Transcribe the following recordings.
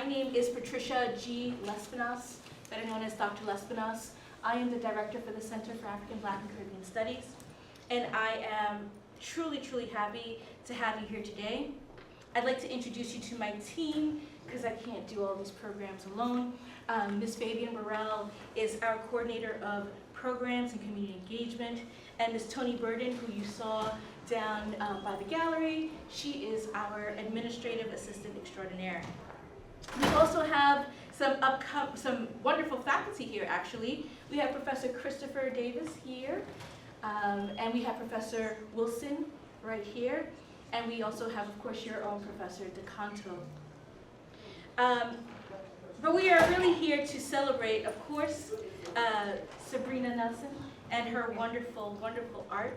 name is Patricia G. Lespinos, better known as Dr. Lespinos. I am the director for the Center for African, Black, and Caribbean Studies, and I am truly, truly happy to have you here today. I'd like to introduce you to my team, because I can't do all these programs alone. Ms. Fabian Burrell is our coordinator of programs and community engagement, and Ms. Tony Burden, who you saw down by the gallery, she is our administrative assistant extraordinaire. We also have some wonderful faculty here, actually. We have Professor Christopher Davis here, and we have Professor Wilson right here, and we also have, of course, your own Professor DeCanto. But we are really here to celebrate, of course, Sabrina Nelson and her wonderful, wonderful art.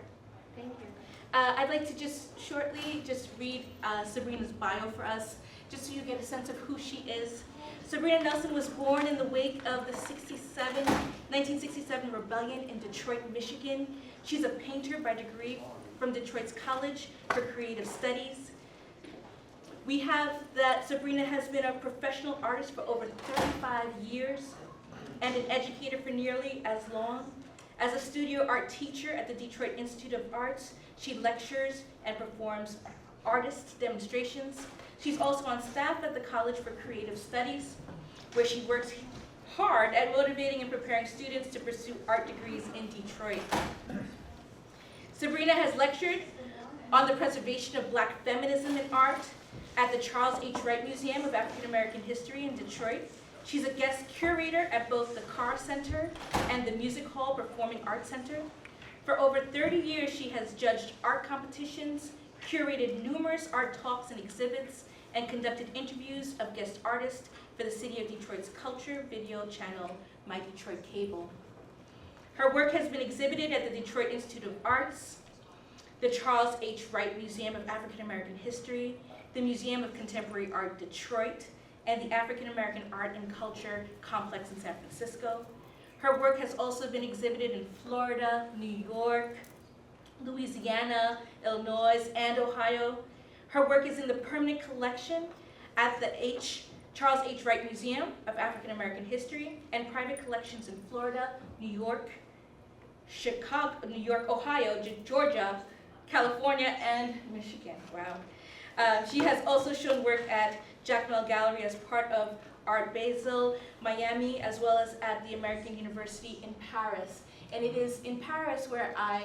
Thank you. I'd like to just shortly read Sabrina's bio for us, just so you get a sense of who she is. Sabrina Nelson was born in the wake of the 1967 rebellion in Detroit, Michigan. She's a painter by degree from Detroit's College for Creative Studies. We have that Sabrina has been a professional artist for over 35 years and an educator for nearly as long. As a studio art teacher at the Detroit Institute of Arts, she lectures and performs artist demonstrations. She's also on staff at the College for Creative Studies, where she works hard at motivating and preparing students to pursue art degrees in Detroit. Sabrina has lectured on the preservation of Black feminism in art at the Charles H. Wright Museum of African American History in Detroit. She's a guest curator at both the Carr Center and the Music Hall Performing Arts Center. For over 30 years, she has judged art competitions, curated numerous art talks and exhibits, and conducted interviews of guest artists for the City of Detroit's culture video channel, My Detroit Cable. Her work has been exhibited at the Detroit Institute of Arts, the Charles H. Wright Museum of African American History, the Museum of Contemporary Art Detroit, and the African American Art and Culture Complex in San Francisco. Her work has also been exhibited in Florida, New York, Louisiana, Illinois, and Ohio. Her work is in the permanent collection at the Charles H. Wright Museum of African American History and private collections in Florida, New York, Chicago, New York, Ohio, Georgia, California, and Michigan. Wow. She has also shown work at Jacmel Gallery as part of Art Basel, Miami, as well as at the American University in Paris. And it is in Paris where I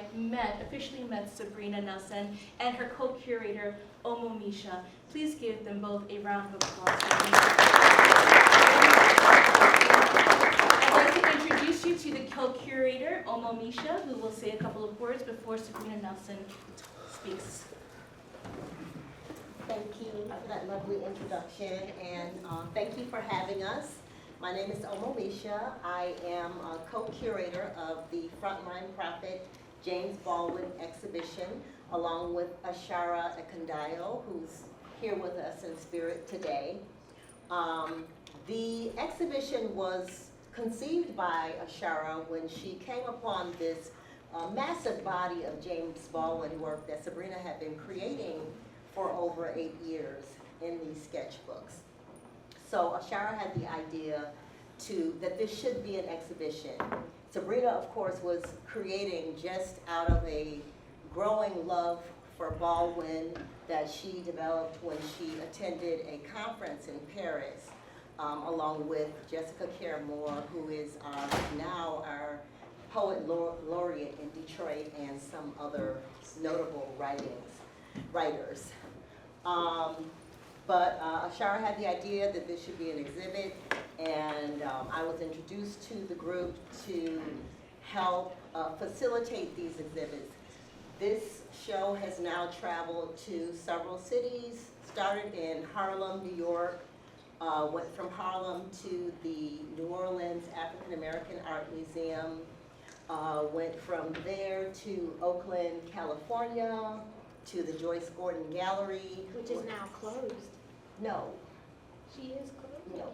officially met Sabrina Nelson and her co-curator, Omo Misha. Please give them both a round of applause. I'd like to introduce you to the co-curator, Omo Misha, who will say a couple of words before Sabrina Nelson speaks. Thank you for that lovely introduction, and thank you for having us. My name is Omo Misha. I am a co-curator of the Frontline Prophet James Baldwin exhibition, along with Ashara Akandayo, who's here with us in spirit today. The exhibition was conceived by Ashara when she came upon this massive body of James Baldwin work that Sabrina had been creating for over 8 years in these sketchbooks. So Ashara had the idea that this should be an exhibition. Sabrina, of course, was creating just out of a growing love for Baldwin that she developed when she attended a conference in Paris, along with Jessica Care-Moore, who is now our poet laureate in Detroit, and some other notable writers. But Ashara had the idea that this should be an exhibit, and I was introduced to the group to help facilitate these exhibits. This show has now traveled to several cities, started in Harlem, New York, went from Harlem to the New Orleans African American Art Museum, went from there to Oakland, California, to the Joyce Gordon Gallery. Which is now closed. No. She is closed? No.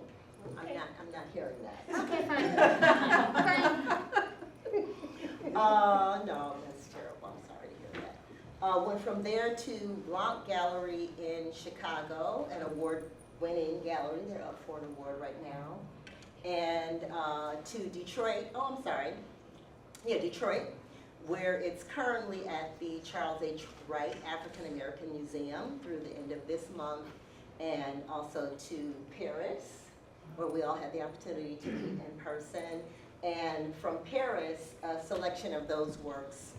Okay. I'm not hearing that. Okay, fine. No, that's terrible. I'm sorry to hear that. Went from there to Blanc Gallery in Chicago, an winning gallery. They're up for an award right now. And to Detroit, Detroit, where it's currently at the Charles H. Wright African American Museum through the end of this month, and also to Paris, where we all had the opportunity to meet in person. And from Paris, a selection of those works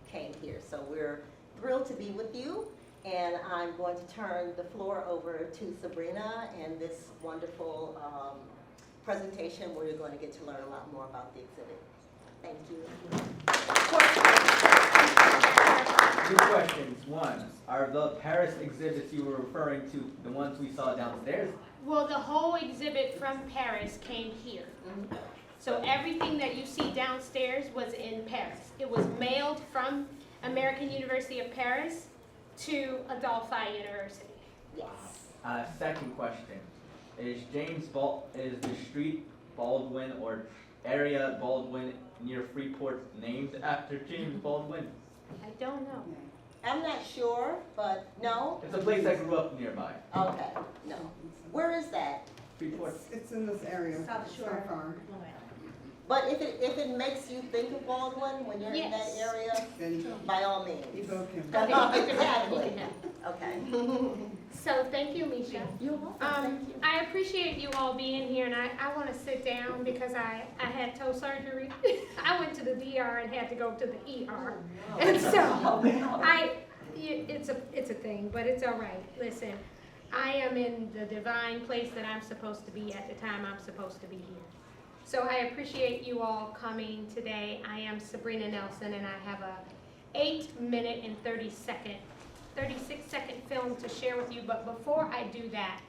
came here. So we're thrilled to be with you. And I'm going to turn the floor over to Sabrina and this wonderful presentation where you're going to get to learn a lot more about the exhibit. Thank you. Two questions. One, are the Paris exhibits you were referring to the ones we saw downstairs? Well, the whole exhibit from Paris came here. So everything that you see downstairs was in Paris. It was mailed from American University of Paris to Adelphi University. Yes. Second question, is the street Baldwin or area Baldwin near Freeport named after James Baldwin? I don't know. I'm not sure, but no. It's a place I grew up nearby. Okay, no. Where is that? Freeport. It's in this area. South Shore. So far. But if it makes you think of Baldwin when you're in that Yes. area, Then by all means. evoke him. Exactly. Okay. So thank you, Misha. You're welcome. Thank you. I appreciate you all being here, and I want to sit down because I had toe surgery. I went to the DR and had to go to the ER, and so it's a thing, but it's all right. Listen, I am in the divine place that I'm supposed to be at the time I'm supposed to be here. So I appreciate you all coming today. I am Sabrina Nelson, and I have a 8-minute and 36-second film to share with you. But before I do that,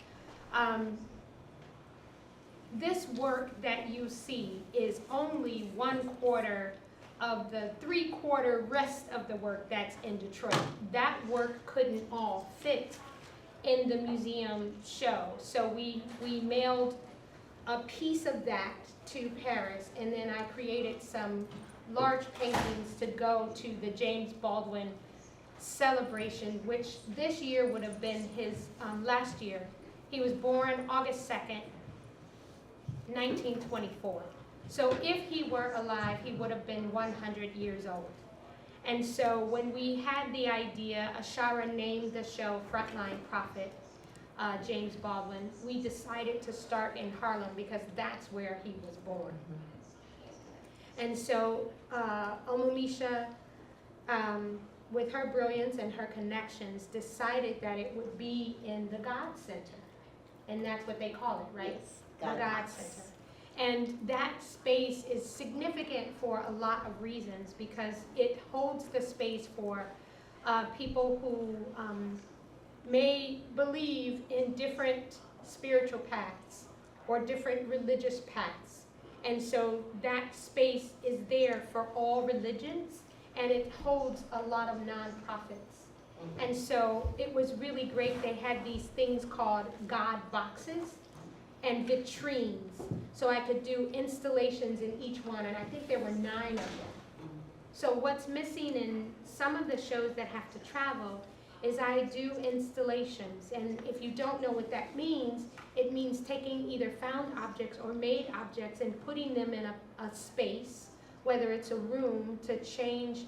this work that you see is only 1/4 of the 3/4 rest of the work that's in Detroit. That work couldn't all fit in the museum show. So we mailed a piece of that to Paris, and then I created some large paintings to go to the James Baldwin celebration, which this year would have been his last year. He was born August 2nd, 1924. So if he were alive, he would have been 100 years old. And so when we had the idea, Ashara named the show Frontline Prophet, James Baldwin, we decided to start in Harlem because that's where he was born. And so Omumisha, with her brilliance and her connections, decided that it would be in the God Center. And that's what they call it, right? Yes, The God Center. And that space is significant for a lot of reasons because it holds the space for people who may believe in different spiritual paths or different religious paths. And so that space is there for all religions, and it holds a lot of nonprofits. And so it was really great. They had these things called God boxes and vitrines. So I could do installations in each one, and I think there were 9 of them. So what's missing in some of the shows that have to travel is I do installations, and if you don't know what that means, it means taking either found objects or made objects and putting them in a space, whether it's a room, to change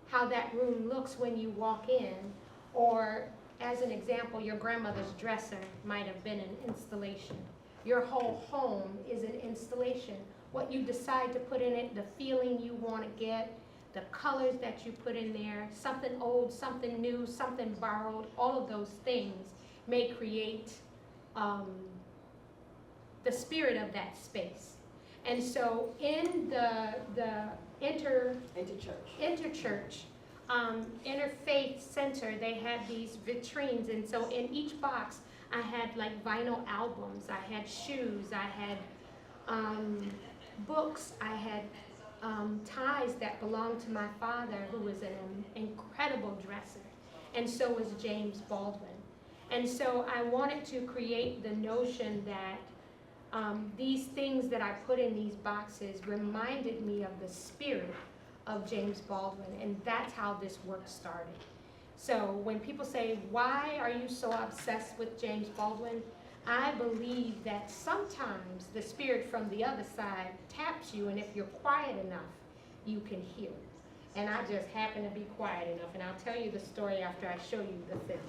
how that room looks when you walk in, or as an example, your grandmother's dresser might have been an installation. Your whole home is an installation. What you decide to put in it, the feeling you want to get, the colors that you put in there, something old, something new, something borrowed, all of those things may create the spirit of that space. And so in the interchurch, interfaith center, they had these vitrines, and so in each box I had like vinyl albums, I had shoes, I had books, I had ties that belonged to my father, who was an incredible dresser, and so was James Baldwin. And so I wanted to create the notion that these things that I put in these boxes reminded me of the spirit of James Baldwin, and that's how this work started. So when people say, why are you so obsessed with James Baldwin? I believe that sometimes the spirit from the other side taps you, and if you're quiet enough, you can hear it. And I just happen to be quiet enough, and I'll tell you the story after I show you the film.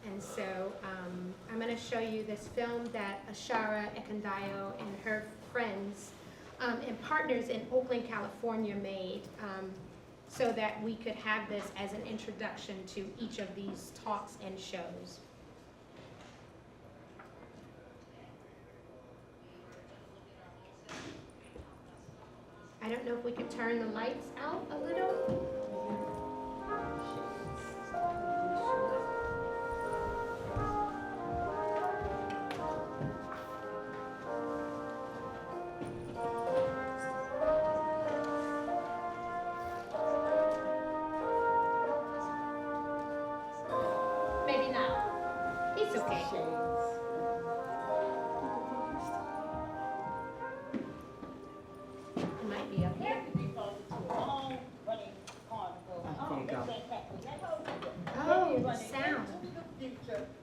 And so I'm going to show you this film that Ashara Ekandayo and her friends and partners in Oakland, California made so that we could have this as an introduction to each of these talks and shows. I don't know if we could turn the lights out a little. Maybe not. It's okay. It might be up here. Oh, the sound.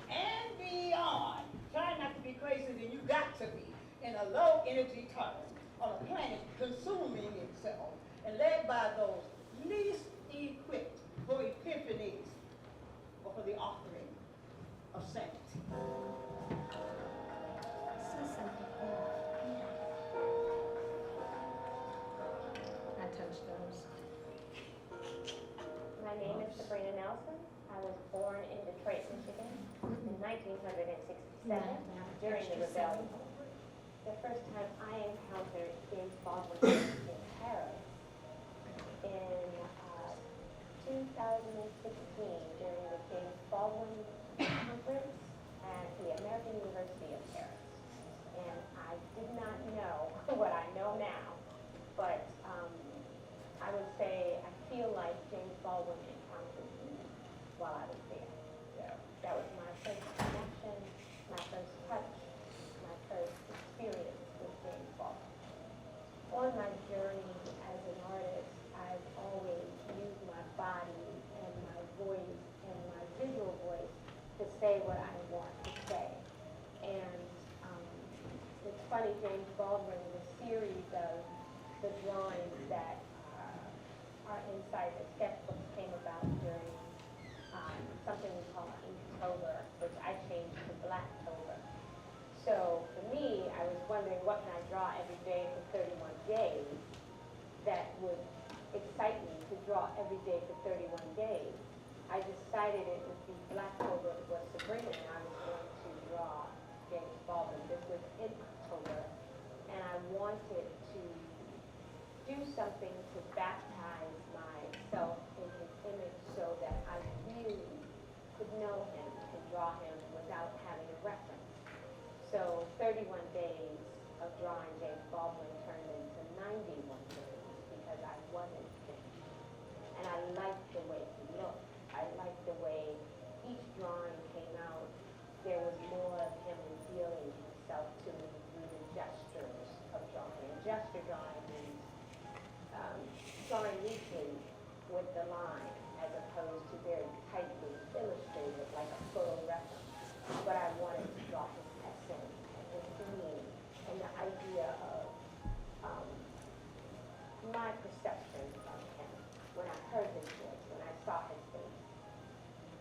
And beyond. Try not to be crazier than you got to be in a low energy tunnel on a planet consuming itself and led by those least equipped for epiphanies or for the offering of sanity. I touched those. My name is Sabrina Nelson. I was born in Detroit, Michigan in 1967 during the rebellion. The first time I encountered James Baldwin in Paris in 2016 during the James Baldwin conference at the American University of Paris. And I did not know what I know now, but I would say I feel like James Baldwin encountered me while I was there. So that was my first connection, my first touch, my first experience with James Baldwin. On my journey as an artist, I've always used my body and my voice and my visual voice to say what I want to say. And it's funny, James Baldwin, the series of the drawings that are inside the sketchbook came about during something we call Inktober, which I changed to Blacktober. So for me, I was wondering what can I draw every day for 31 days that would excite me to draw every day for 31 days. I decided it would be Blacktober was Sabrina, and I was going to draw James Baldwin. This was in October, and I wanted to do something to baptize myself in his image so that I really could know him and draw him without having a reference. So 31 days of drawing James Baldwin turned into 91 days because I wasn't finished. And I liked the way he looked. I liked the way each drawing came out. There was more of him revealing himself to me through the gestures of drawing. And gesture drawing means drawing loosely with the line as opposed to very tightly illustrated like a photo reference. But I wanted to draw his essence and his being and the idea of my perception of him when I heard his voice, when I saw his face.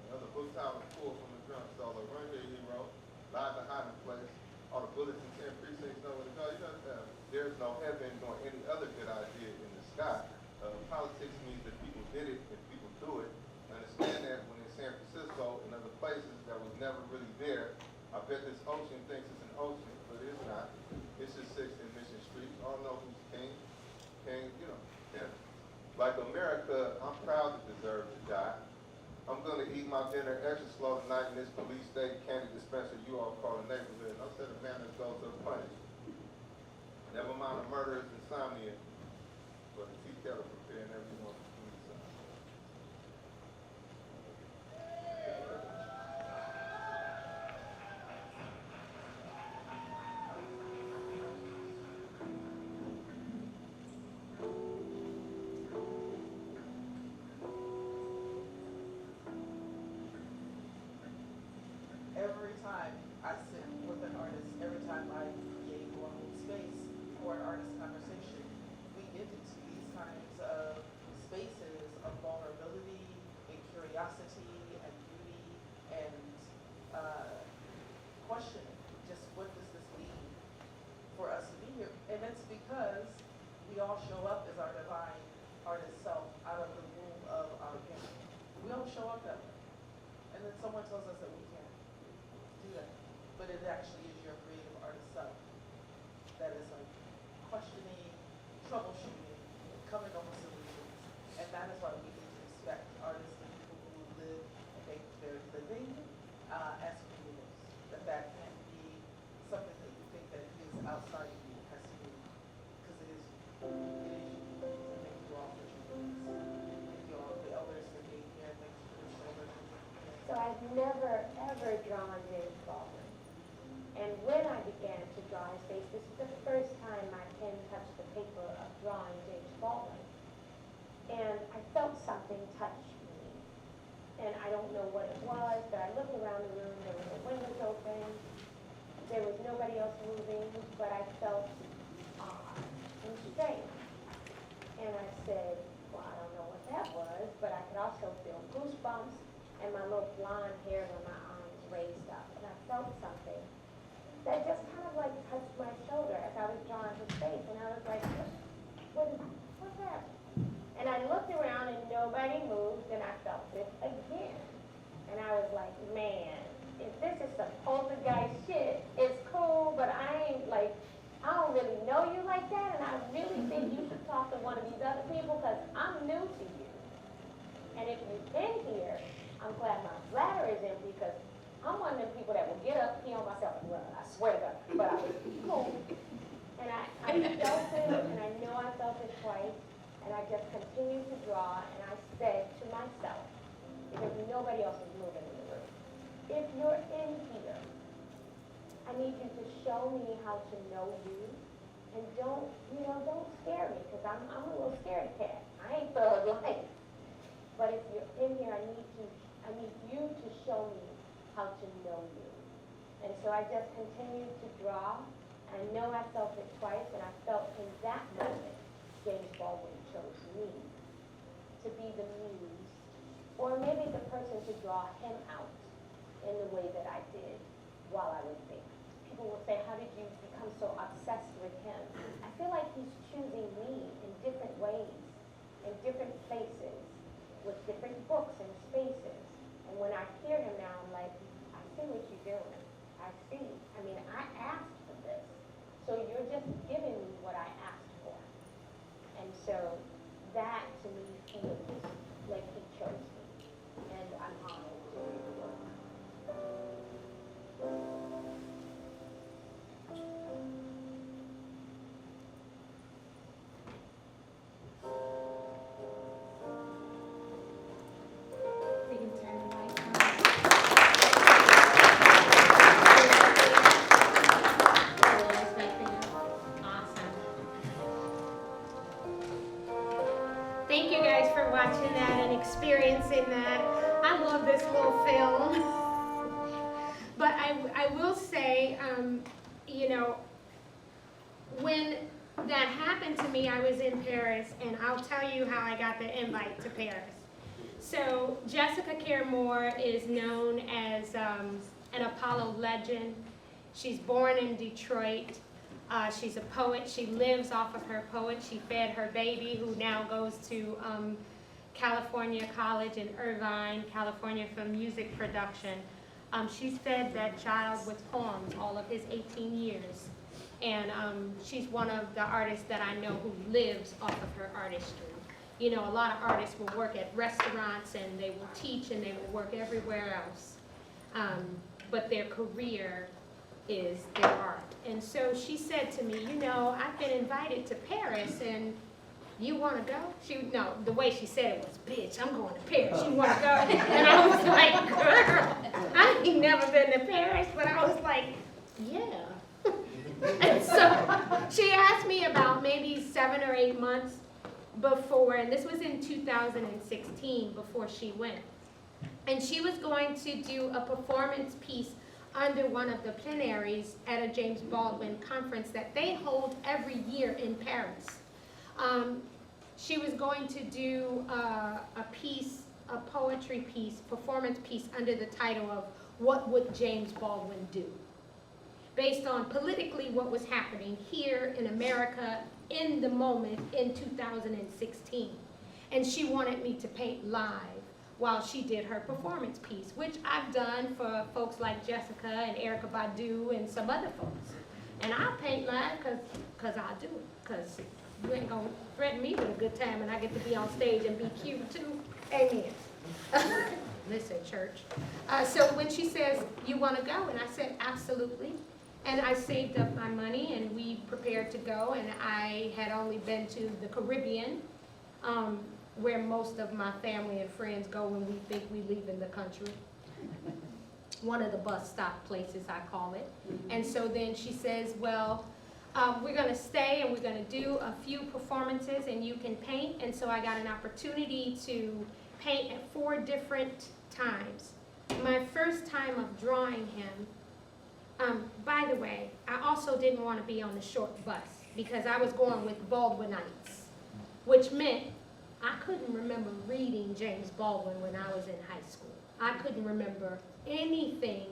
Another book title pulled from the drugstore, like Run Here Hero, Live the Hiding Place, all the bullets in 10 precincts know where to go. You know, there's no heaven nor any other good idea in the sky. Politics means that people did it and people do it. Understand that when in San Francisco and other places that was never really there, I bet this ocean thinks it's an ocean, but it's not. It's just 6th and Mission Street. All know who's king. King, you know, yeah. Like America, I'm proud to deserve to die. I'm going to eat my dinner extra slow tonight in this police state candy dispenser you all call a neighborhood. I'll set a man that goes unpunished. Never mind a murderer's insomnia, but a tea kettle preparing everyone for food sign. Every time but it actually is your creative artist self that is like questioning, troubleshooting, coming up with solutions. And that is why we need to respect artists and people who live and make their living as creatives. That can't be something that you think that is outside of you. It has to be, because it is you. It is you. So thank you all for joining us. Thank you all, the elders for being here. Thank you for the children. So I've never, ever drawn James Baldwin. And when I began to draw his face, this is the first time my pen touched the paper of drawing James Baldwin. And I felt something touch me. And I don't know what it was, but I looked around the room, there were no windows open, there was nobody else moving, but I felt odd and strange. And I said, well, I don't know what that was, but I could also feel goosebumps and my little blonde hair on my arms raised up. And I felt something that just kind of like touched my shoulder as I was drawing his face. And I was like, what happened? And I looked around and nobody moved, and I felt it again. And I was like, man, if this is some poltergeist shit, it's cool, but I don't really know you like that, and I really think you should talk to one of these other people, because I'm new to you. And if you're in here, I'm glad my bladder is empty, because I'm one of them people that will get up, pee on myself, and run. I swear to God. But I was cool. And I felt it, and I know I felt it twice. And I just continued to draw, and I said to myself, because nobody else was moving in the room, if you're in here, I need you to show me how to know you, and don't scare me, because I'm a little scaredy cat. I ain't thug life. But if you're in here, I need you to show me how to know you. And so I just continued to draw. I know I felt it twice, and I felt in that moment, James Baldwin chose me to be the muse, or maybe the person to draw him out in the way that I did while I was there. People will say, how did you become so obsessed with him? I feel like he's choosing me in different ways, in different places, with different books and spaces. And when I hear him now, I'm like, I see what you're doing. I see. I mean, I asked for this. So you're just giving me what I asked for. And so that to me feels like he chose me, and I'm honored to do the work. We can turn the lights on. Awesome. Thank you guys for watching that and experiencing that. I love this little film. But I will say, when that happened to me, I was in Paris, and I'll tell you how I got the invite to Paris. So Jessica Care Moore is known as an Apollo legend. She's born in Detroit. She's a poet. She lives off of her poet. She fed her baby, who now goes to California College in Irvine, California, for music production. She's fed that child with poems all of his 18 years. And she's one of the artists that I know who lives off of her artistry. You know, a lot of artists will work at restaurants, and they will teach, and they will work everywhere else. But their career is their art. And so she said to me, I've been invited to Paris, and you want to go? The way she said it was, bitch, I'm going to Paris. You want to go? And I was like, girl, I ain't never been to Paris, but I was like, yeah. And so she asked me about maybe 7 or 8 months before, and this was in 2016, before she went. And she was going to do a performance piece under one of the plenaries at a James Baldwin conference that they hold every year in Paris. She was going to do a piece, a poetry piece, performance piece under the title of What Would James Baldwin Do? Based on politically what was happening here in America in the moment in 2016. And she wanted me to paint live while she did her performance piece, which I've done for folks like Jessica and Erykah Badu and some other folks. And I'll paint live because I do it, because you ain't gonna threaten me with a good time and I get to be on stage and be cute too. Amen. Listen, church. So when she says, you wanna go? And I said, absolutely. And I saved up my money and we prepared to go, and I had only been to the Caribbean, where most of my family and friends go when we think we leave in the country. One of the bus stop places, I call it. And so then she says, well, we're gonna stay and we're gonna do a few performances and you can paint. And so I got an opportunity to paint at 4 different times. My first time of drawing him, by the way, I also didn't want to be on the short bus because I was going with Baldwinites, which meant I couldn't remember reading James Baldwin when I was in high school. I couldn't remember anything.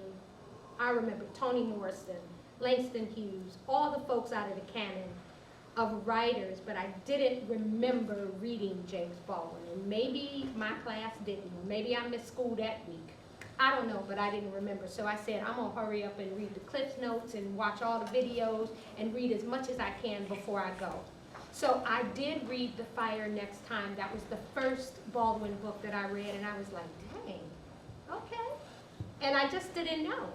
I remember Toni Morrison, Langston Hughes, all the folks out of the canon of writers, but I didn't remember reading James Baldwin. And maybe my class didn't. Maybe I missed school that week. I don't know, but I didn't remember. So I said, I'm gonna hurry up and read the Cliff Notes and watch all the videos and read as much as I can before I go. So I did read The Fire Next Time. That was the first Baldwin book that I read, and I was like, dang, okay. And I just didn't know.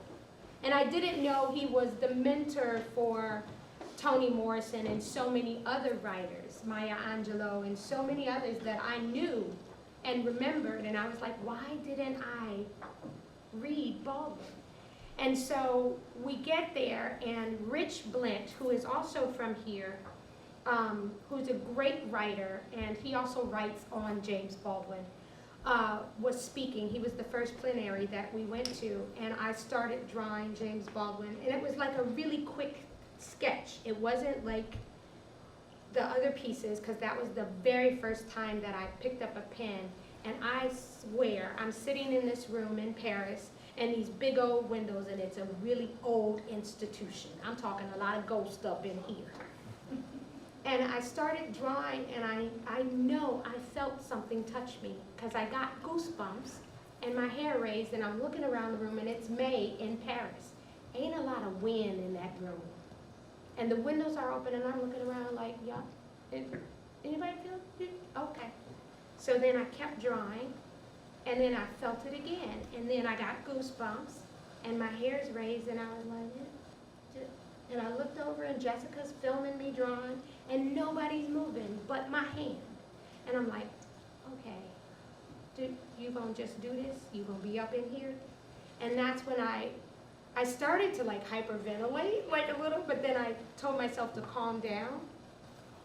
And I didn't know he was the mentor for Toni Morrison and so many other writers, Maya Angelou and so many others that I knew and remembered. And I was like, why didn't I read Baldwin? And so we get there, and Rich Blint, who is also from here, who's a great writer, and he also writes on James Baldwin, was speaking. He was the first plenary that we went to, and I started drawing James Baldwin, and it was like a really quick sketch. It wasn't like the other pieces, because that was the very first time that I picked up a pen, and I swear, I'm sitting in this room in Paris, and these big old windows, and it's a really old institution. I'm talking a lot of ghost up in here. And I started drawing, and I know I felt something touch me, because I got goosebumps, and my hair raised, and I'm looking around the room, and it's May in Paris. Ain't a lot of wind in that room. And the windows are open, and I'm looking around like, yeah, anybody feel it? Okay. So then I kept drawing, and then I felt it again, and then I got goosebumps, and my hair's raised, and I was like, yeah. And I looked over, and Jessica's filming me drawing, and nobody's moving but my hand. And I'm like, okay, you gonna just do this? You gonna be up in here? And that's when I started to like hyperventilate like a little, but then I told myself to calm down,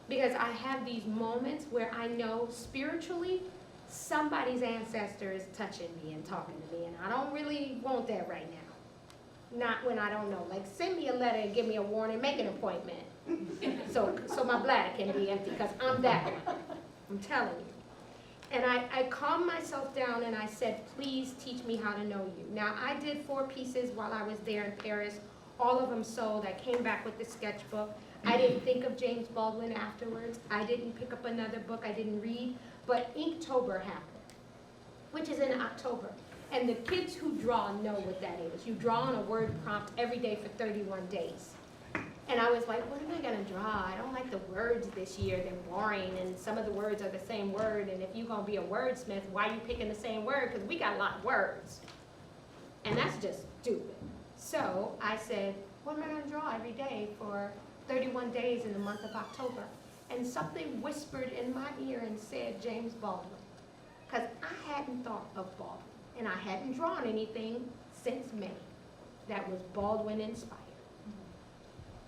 because I have these moments where I know spiritually somebody's ancestor is touching me and talking to me, and I don't really want that right now. Not when I don't know. Like, send me a letter and give me a warning, make an appointment. So my bladder can be empty, because I'm that one. I'm telling you. And I calmed myself down and I said, please teach me how to know you. Now, I did 4 pieces while I was there in Paris. All of them sold. I came back with the sketchbook. I didn't think of James Baldwin afterwards. I didn't pick up another book I didn't read. But Inktober happened, which is in October. And the kids who draw know what that is. You draw on a word prompt every day for 31 days. And I was like, what am I gonna draw? I don't like the words this year, they're boring, and some of the words are the same word, and if you're gonna be a wordsmith, why are you picking the same word? Because we got a lot of words. And that's just stupid. So I said, what am I gonna draw every day for 31 days in the month of October? And something whispered in my ear and said, James Baldwin. Because I hadn't thought of Baldwin, and I hadn't drawn anything since May that was Baldwin inspired.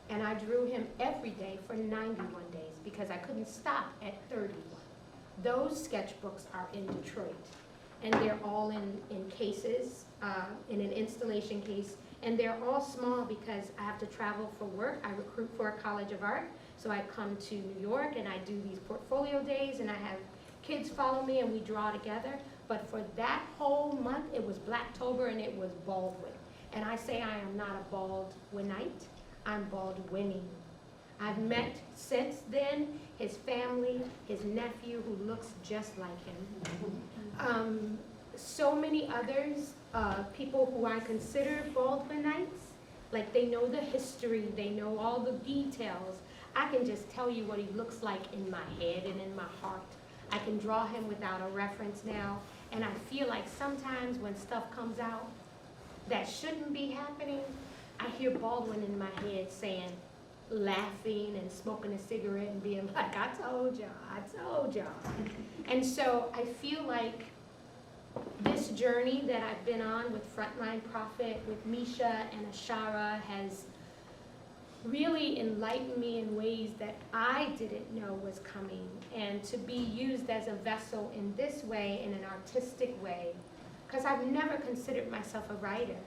And I drew him every day for 91 days because I couldn't stop at 31. Those sketchbooks are in Detroit, and they're all in cases, in an installation case, and they're all small because I have to travel for work. I recruit for a college of art, so I come to New York and I do these portfolio days, and I have kids follow me and we draw together. But for that whole month, it was Blacktober and it was Baldwin. And I say I am not a Baldwinite. I'm Baldwinning. I've met since then his family, his nephew who looks just like him. so many others, people who I consider Baldwinites, like they know the history, they know all the details. I can just tell you what he looks like in my head and in my heart. I can draw him without a reference now, and I feel like sometimes when stuff comes out that shouldn't be happening, I hear Baldwin in my head saying, laughing and smoking a cigarette and being like, I told y'all. And so I feel like this journey that I've been on with Frontline Prophet, with Misha and Ashara has really enlightened me in ways that I didn't know was coming. And to be used as a vessel in this way, in an artistic way, because I've never considered myself a writer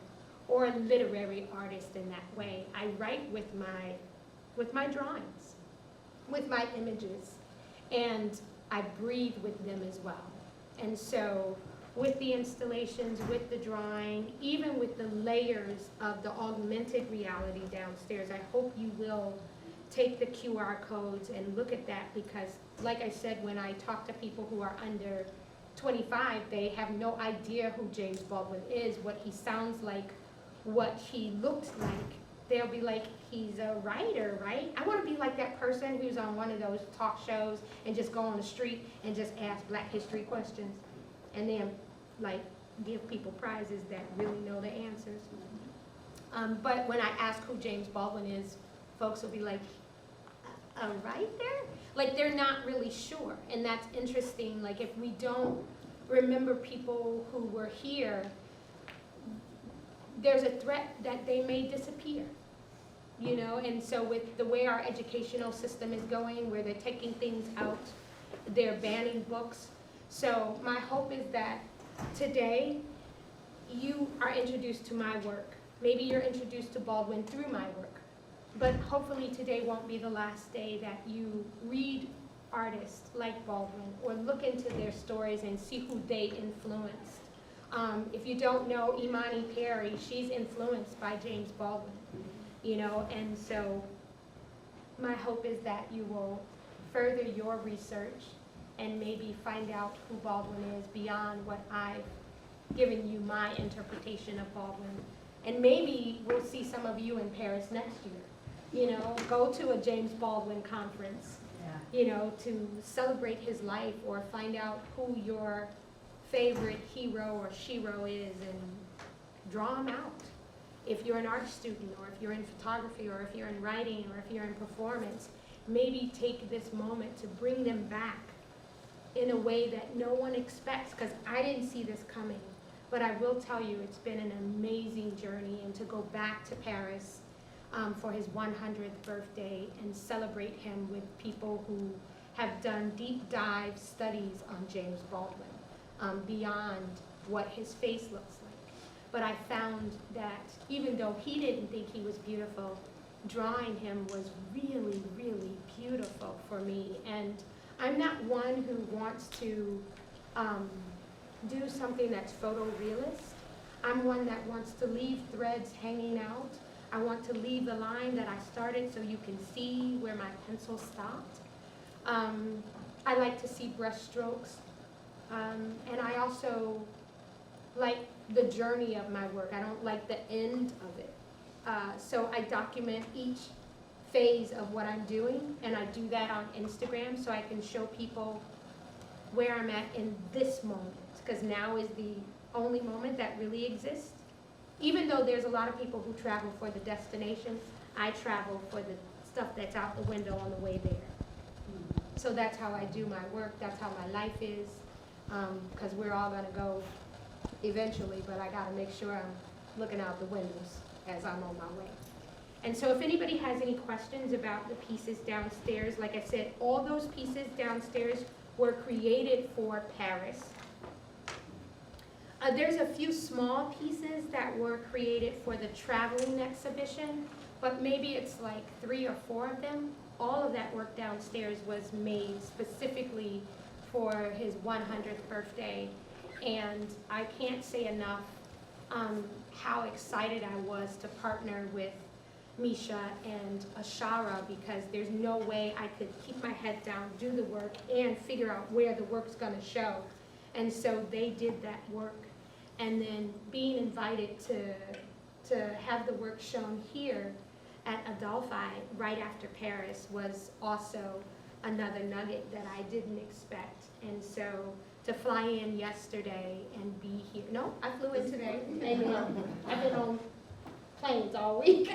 or a literary artist in that way. I write with my drawings, with my images, and I breathe with them as well. And so with the installations, with the drawing, even with the layers of the augmented reality downstairs, I hope you will take the QR codes and look at that, because like I said, when I talk to people who are under 25, they have no idea who James Baldwin is, what he sounds like, what he looks like. They'll be like, he's a writer, right? I want to be like that person who's on one of those talk shows and just go on the street and just ask Black history questions and then like give people prizes that really know the answers. But when I ask who James Baldwin is, folks will be like, a writer? Like they're not really sure, and that's interesting. Like if we don't remember people who were here, there's a threat that they may disappear, you know? And so with the way our educational system is going, where they're taking things out, they're banning books. So my hope is that today you are introduced to my work. Maybe you're introduced to Baldwin through my work, but hopefully today won't be the last day that you read artists like Baldwin or look into their stories and see who they influenced. If you don't know Imani Perry, she's influenced by James Baldwin, you know, and so my hope is that you will further your research and maybe find out who Baldwin is beyond what I've given you my interpretation of Baldwin. And maybe we'll see some of you in Paris next year, you know, go to a James Baldwin conference, you know, to celebrate his life or find out who your favorite hero or shero is and draw them out. If you're an art student, or if you're in photography, or if you're in writing, or if you're in performance, maybe take this moment to bring them back in a way that no one expects, because I didn't see this coming. But I will tell you, it's been an amazing journey, and to go back to Paris for his 100th birthday and celebrate him with people who have done deep dive studies on James Baldwin. Beyond what his face looks like. But I found that even though he didn't think he was beautiful, drawing him was really, really beautiful for me. And I'm not one who wants to do something that's photorealist. I'm one that wants to leave threads hanging out. I want to leave the line that I started so you can see where my pencil stopped. I like to see brush strokes. And I also like the journey of my work. I don't like the end of it. So I document each phase of what I'm doing, and I do that on Instagram so I can show people where I'm at in this moment, because now is the only moment that really exists. Even though there's a lot of people who travel for the destination, I travel for the stuff that's out the window on the way there. So that's how I do my work, that's how my life is. Because we're all going to go eventually, but I got to make sure I'm looking out the windows as I'm on my way. And so if anybody has any questions about the pieces downstairs, like I said, all those pieces downstairs were created for Paris. There's a few small pieces that were created for the traveling exhibition, but maybe it's like 3 or 4 of them. All of that work downstairs was made specifically for his 100th birthday, and I can't say enough how excited I was to partner with Misha and Ashara, because there's no way I could keep my head down, do the work, and figure out where the work's gonna show. And so they did that work. And then being invited to have the work shown here at Adelphi right after Paris was also another nugget that I didn't expect. And so to fly in yesterday and be here, no, I flew in today. Amen. I've been on planes all week.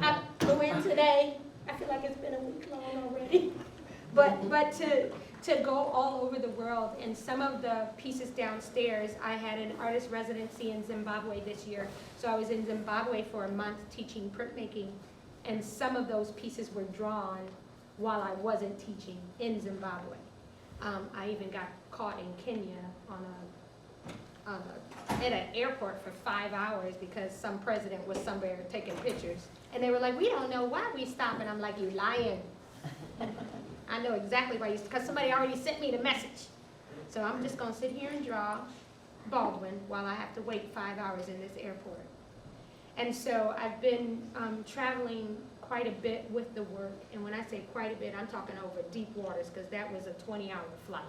I flew in today. I feel like it's been a week long already. But to go all over the world, and some of the pieces downstairs, I had an artist residency in Zimbabwe this year. So I was in Zimbabwe for a month teaching printmaking, and some of those pieces were drawn while I wasn't teaching in Zimbabwe. I even got caught in Kenya at an airport for 5 hours because some president was somewhere taking pictures. And they were like, we don't know why we stopped. And I'm like, you lying. I know exactly why because somebody already sent me the message. So I'm just gonna sit here and draw Baldwin while I have to wait 5 hours in this airport. And so I've been traveling quite a bit with the work, and when I say quite a bit, I'm talking over deep waters, because that was a 20-hour flight,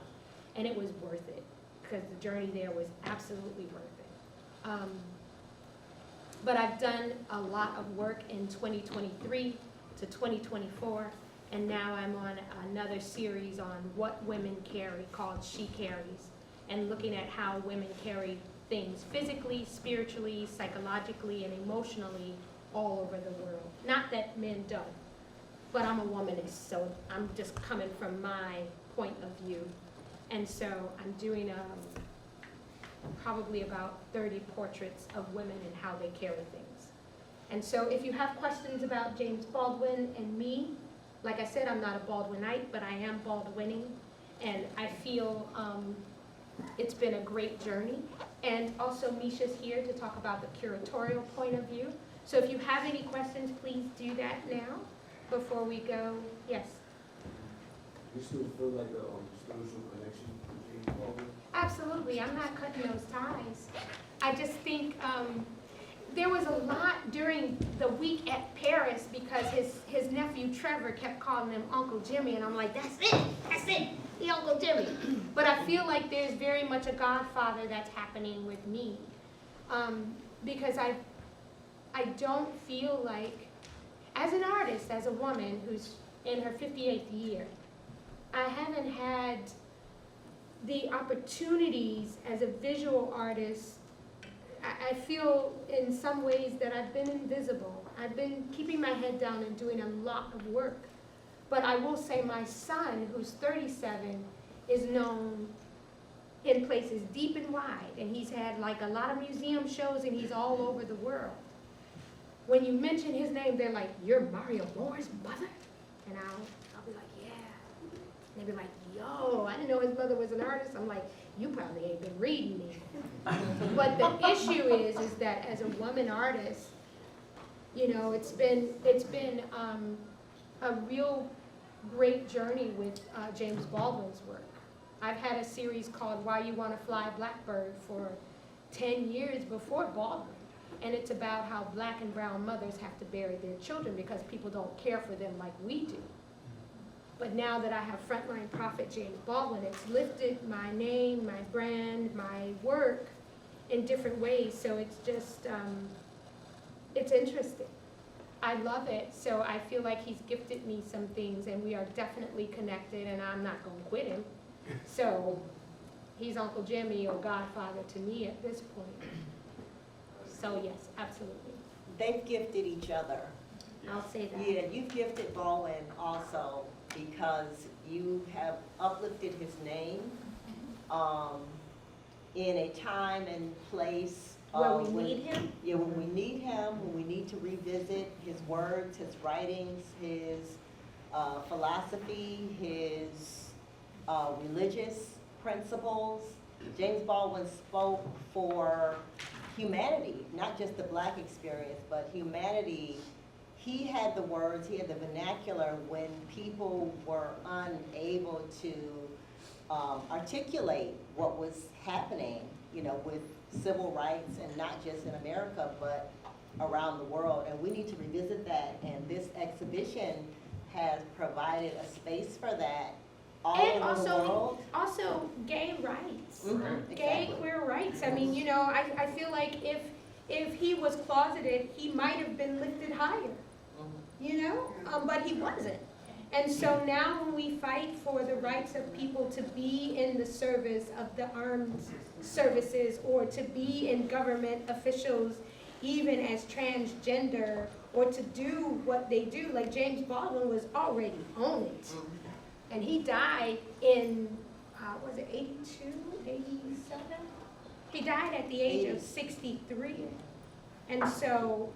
and it was worth it, because the journey there was absolutely worth it. But I've done a lot of work in 2023 to 2024, and now I'm on another series on what women carry called She Carries, and looking at how women carry things physically, spiritually, psychologically, and emotionally all over the world. Not that men don't, but I'm a womanist, so I'm just coming from my point of view. And so I'm doing probably about 30 portraits of women and how they carry things. And so if you have questions about James Baldwin and me, like I said, I'm not a Baldwinite, but I am Baldwinning, and I feel it's been a great journey. And also Misha's here to talk about the curatorial point of view. So if you have any questions, please do that now before we go. Yes? You still feel like a spiritual connection to James Baldwin? Absolutely. I'm not cutting those ties. I just think there was a lot during the week at Paris because his nephew Trevor kept calling him Uncle Jimmy, and I'm like, that's it, the Uncle Jimmy. But I feel like there's very much a godfather that's happening with me, because I don't feel like, as an artist, as a woman who's in her 58th year, I haven't had the opportunities as a visual artist. I feel in some ways that I've been invisible. I've been keeping my head down and doing a lot of work. But I will say my son, who's 37, is known in places deep and wide. And he's had like a lot of museum shows, and he's all over the world. When you mention his name, they're like, you're Mario Moore's mother? And I'll be like, yeah. And they'll be like, yo, I didn't know his mother was an artist. I'm like, you probably ain't been reading me. But the issue is that as a woman artist, you know, it's been a real great journey with James Baldwin's work. I've had a series called Why You Want to Fly Blackbird for 10 years before Baldwin. And it's about how black and brown mothers have to bury their children because people don't care for them like we do. But now that I have Frontline Prophet James Baldwin, it's lifted my name, my brand, my work in different ways. So it's just, it's interesting. I love it. So I feel like he's gifted me some things, and we are definitely connected, and I'm not going to quit him. So he's Uncle Jimmy or Godfather to me at this point. So yes, absolutely. They've gifted each other. I'll say that. Yeah, you've gifted Baldwin also because you have uplifted his name in a time and place Where we need him? Yeah, when we need him, when we need to revisit his words, his writings, his philosophy, his religious principles. James Baldwin spoke for humanity, not just the black experience, but humanity. He had the words, he had the vernacular when people were unable to articulate what was happening, you know, with civil rights, and not just in America, but around the world. And we need to revisit that, and this exhibition has provided a space for that all And over the world. also gay rights. Mhm, Gay, exactly. queer rights. I mean, you know, I feel like if he was closeted, he might have been lifted higher, you know, but he wasn't. And so now when we fight for the rights of people to be in the service of the armed services or to be in government officials, even as transgender, or to do what they do, like James Baldwin was already on it. And he died in, was it 82, 87? He died at the age of 63. And so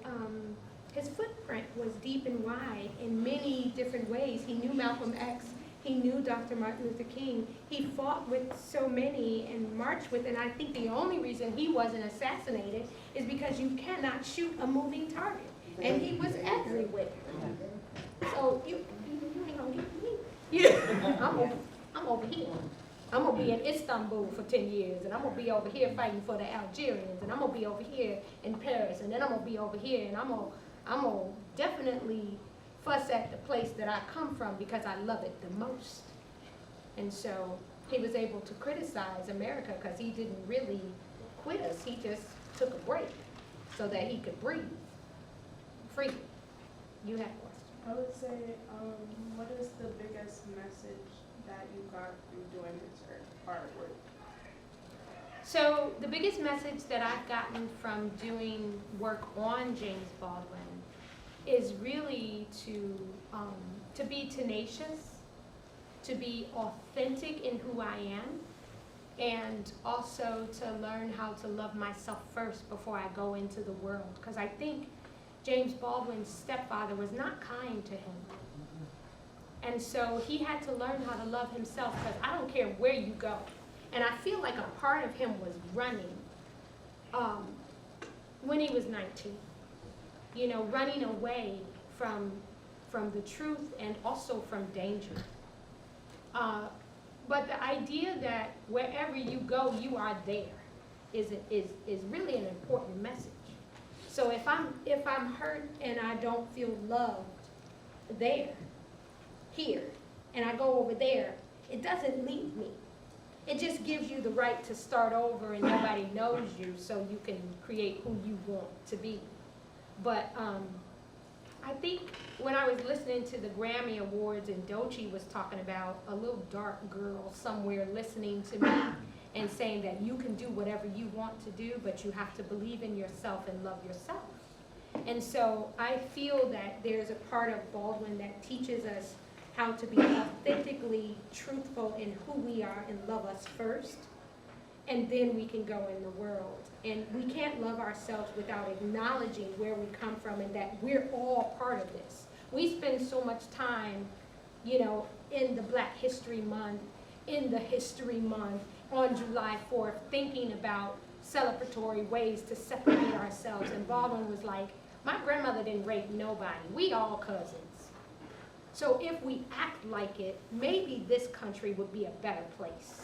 his footprint was deep and wide in many different ways. He knew Malcolm X. He knew Dr. Martin Luther King. He fought with so many and marched with, and I think the only reason he wasn't assassinated is because you cannot shoot a moving target. And he was everywhere. So you ain't gonna get me. Yeah. I'm over here. I'm gonna be in Istanbul for 10 years, and I'm gonna be over here fighting for the Algerians, and I'm gonna be over here in Paris, and then I'm gonna be over here, and I'm gonna definitely fuss at the place that I come from because I love it the most. And so he was able to criticize America because he didn't really quit us. He just took a break so that he could breathe freely. You have a question. I would say, what is the biggest message that you got through doing this artwork? So the biggest message that I've gotten from doing work on James Baldwin is really to be tenacious, to be authentic in who I am, and also to learn how to love myself first before I go into the world. Because I think James Baldwin's stepfather was not kind to him. And so he had to learn how to love himself, because I don't care where you go. And I feel like a part of him was running when he was 19. You know, running away from the truth and also from danger. But the idea that wherever you go, you are there is really an important message. So if I'm hurt and I don't feel loved there, here, and I go over there, it doesn't leave me. It just gives you the right to start over and nobody knows you, so you can create who you want to be. But I think when I was listening to the Grammy Awards and Doechii was talking about a little dark girl somewhere listening to me and saying that you can do whatever you want to do, but you have to believe in yourself and love yourself. And so I feel that there's a part of Baldwin that teaches us how to be authentically truthful in who we are and love us first, and then we can go in the world. And we can't love ourselves without acknowledging where we come from and that we're all part of this. We spend so much time, you know, in the Black History Month, in the History Month, on July 4th, thinking about celebratory ways to separate ourselves. And Baldwin was like, my grandmother didn't rape nobody. We all cousins. So if we act like it, maybe this country would be a better place.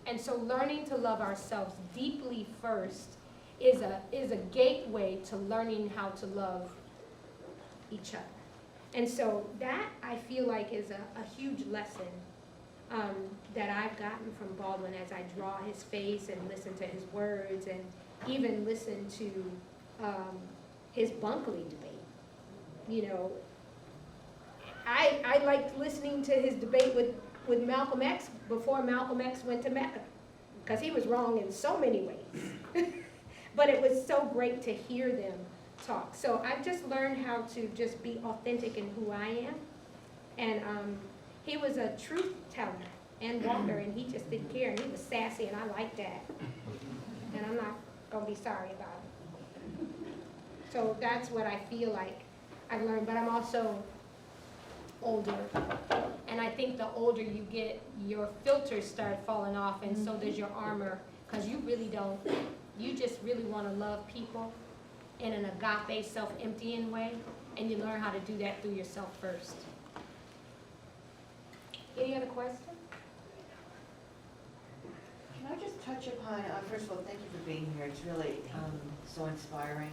And so learning to love ourselves deeply first is a gateway to learning how to love each other. And so that, I feel like, is a huge lesson that I've gotten from Baldwin as I draw his face and listen to his words and even listen to his Bunkley debate. You know, I liked listening to his debate with Malcolm X before Malcolm X went to Mecca, because he was wrong in so many ways. But it was so great to hear them talk. So I've just learned how to just be authentic in who I am. And he was a truth teller and walker, and he just didn't care, and he was sassy, and I like that. And I'm not gonna be sorry about it. So that's what I feel like I've learned, but I'm also older. And I think the older you get, your filters start falling off, and so does your armor, because you really don't, you just really want to love people in an agape, self-emptying way, and you learn how to do that through yourself first. Any other questions? Can I just touch upon, first of all, thank you for being here. It's really so inspiring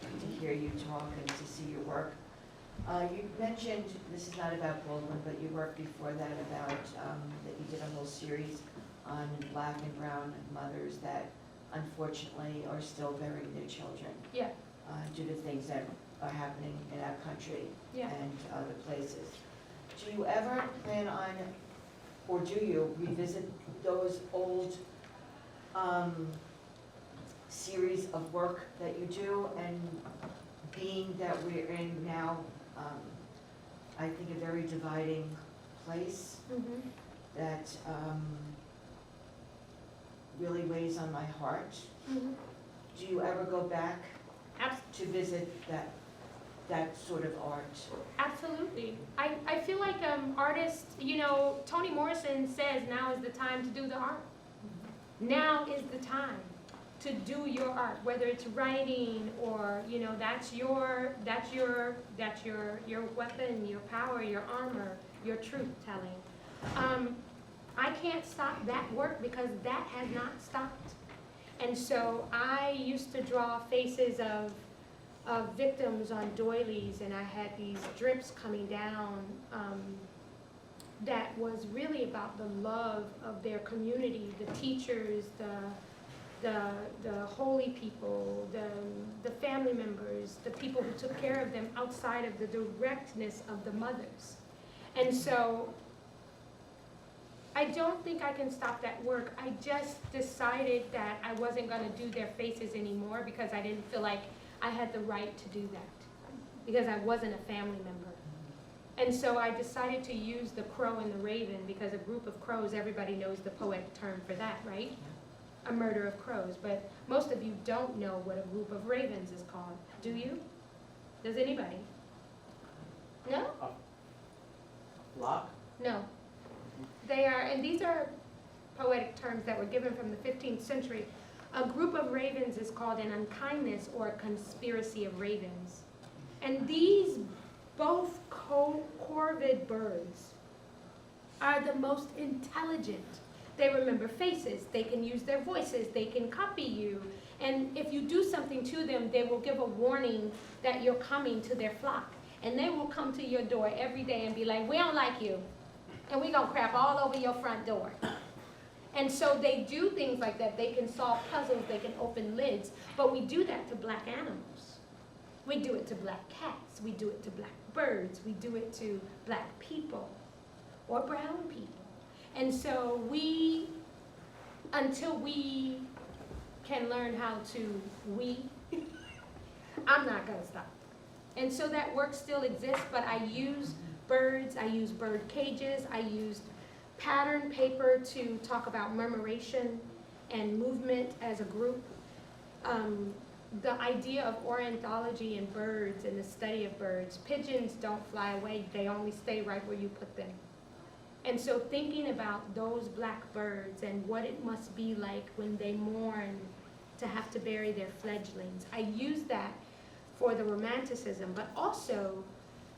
to hear you talk and to see your work. You mentioned, this is not about Baldwin, but you worked before that about, that you did a whole series on black and brown mothers that unfortunately are still burying their children. Yeah. Due to things that are happening in our country Yeah. and other places. Do you ever plan on, or do you revisit those old series of work that you do? And being that we're in now, I think a very dividing place Mhm. that really weighs on my heart. Mhm. Do you ever go back Abs- to visit that sort of art? Absolutely. I feel like artists, you know, Toni Morrison says now is the time to do the art. Now is the time to do your art, whether it's writing or, you know, that's your weapon, your power, your armor, your truth telling. I can't stop that work because that has not stopped. And so I used to draw faces of victims on doilies, and I had these drips coming down that was really about the love of their community, the teachers, the holy people, the family members, the people who took care of them outside of the directness of the mothers. And so I don't think I can stop that work. I just decided that I wasn't going to do their faces anymore because I didn't feel like I had the right to do that because I wasn't a family member. And so I decided to use the crow and the raven because a group of crows, everybody knows the poetic term for that, right? A murder of crows. But most of you don't know what a group of ravens is called. Do you? Does anybody? No? Flock? No. They are, and these are poetic terms that were given from the 15th century. A group of ravens is called an unkindness or a conspiracy of ravens. And these both corvid birds are the most intelligent. They remember faces, they can use their voices, they can copy you. And if you do something to them, they will give a warning that you're coming to their flock. And they will come to your door every day and be like, we don't like you. And we're gonna crap all over your front door. And so they do things like that. They can solve puzzles, they can open lids, but we do that to black animals. We do it to black cats, we do it to black birds, we do it to black people or brown people. And so until we can learn how to I'm not gonna stop. And so that work still exists, but I use birds, I use bird cages, I used pattern paper to talk about murmuration and movement as a group. The idea of ornithology and birds and the study of birds, pigeons don't fly away, they only stay right where you put them. And so thinking about those black birds and what it must be like when they mourn to have to bury their fledglings, I use that for the romanticism, but also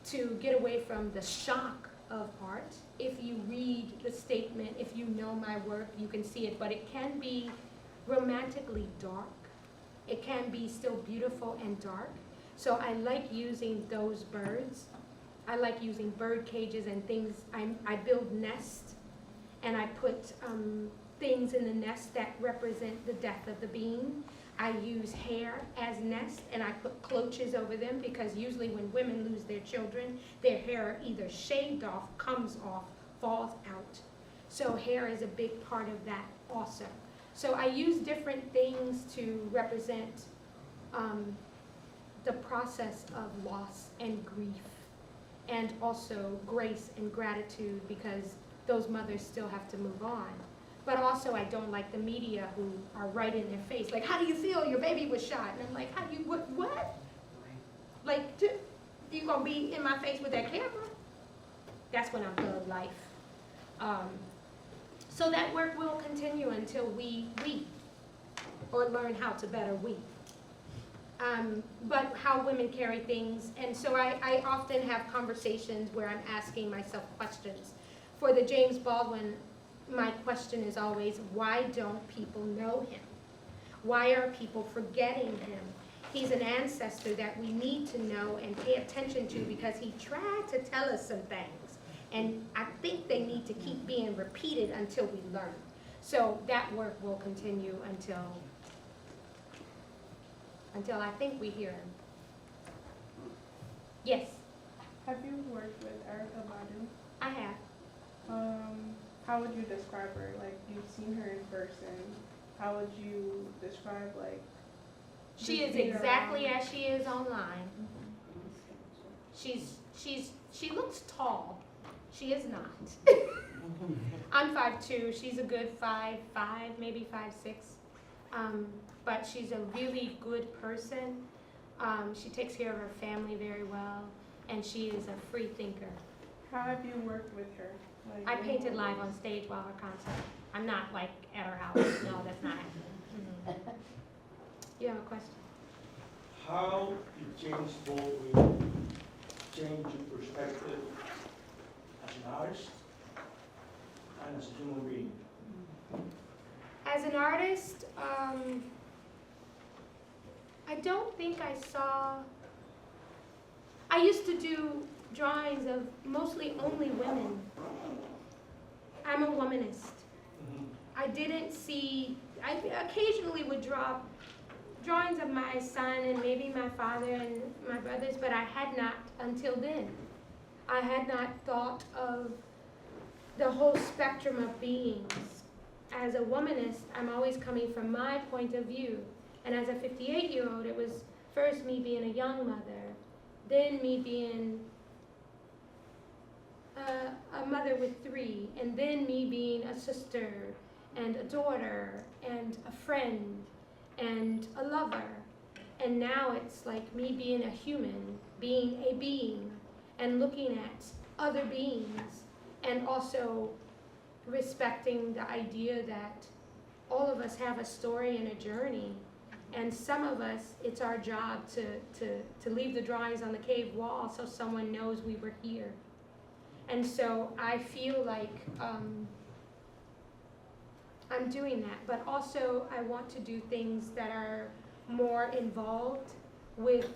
to get away from the shock of art. If you read the statement, if you know my work, you can see it, but it can be romantically dark. It can be still beautiful and dark. So I like using those birds. I like using bird cages and things. I build nests, and I put things in the nest that represent the death of the being. I use hair as nest, and I put cloches over them because usually when women lose their children, their hair either shaved off, comes off, falls out. So hair is a big part of that also. So I use different things to represent the process of loss and grief, and also grace and gratitude because those mothers still have to move on. But also I don't like the media who are right in their face, like, how do you feel? Your baby was shot. And I'm like, how do you, what? Like, you gonna be in my face with that camera? That's when I'm thug life. So that work will continue until we or learn how to better we. But how women carry things, and so I often have conversations where I'm asking myself questions. For the James Baldwin, my question is always, why don't people know him? Why are people forgetting him? He's an ancestor that we need to know and pay attention to because he tried to tell us some things. And I think they need to keep being repeated until we learn. So that work will continue until I think we hear him. Yes, Have you worked with Erica Badu? I have. How would you describe her? Like, you've seen her in person. How would you describe, like, She just is being exactly around? as she is online. She looks tall. She is not. I'm 5'2", she's a good 5'5", maybe 5'6". But she's a really good person. She takes care of her family very well, and she is a free thinker. How have you worked with her? Like, I painted live on stage while her concert. I'm not like at her house. No, that's not happening. You have a question? How did James Baldwin change your perspective as an artist and as a human being? As an artist, I don't think I saw. I used to do drawings of mostly only women. I'm a womanist. I didn't see, I occasionally would draw drawings of my son and maybe my father and my brothers, but I had not, until then, I had not thought of the whole spectrum of beings. As a womanist, I'm always coming from my point of view. And as a 58-year-old, it was first me being a young mother, then me being a mother with 3, and then me being a sister and a daughter and a friend and a lover. And now it's like me being a human, being a being, and looking at other beings, and also respecting the idea that all of us have a story and a journey. And some of us, it's our job to leave the drawings on the cave wall so someone knows we were here. And so I feel like I'm doing that, but also I want to do things that are more involved with,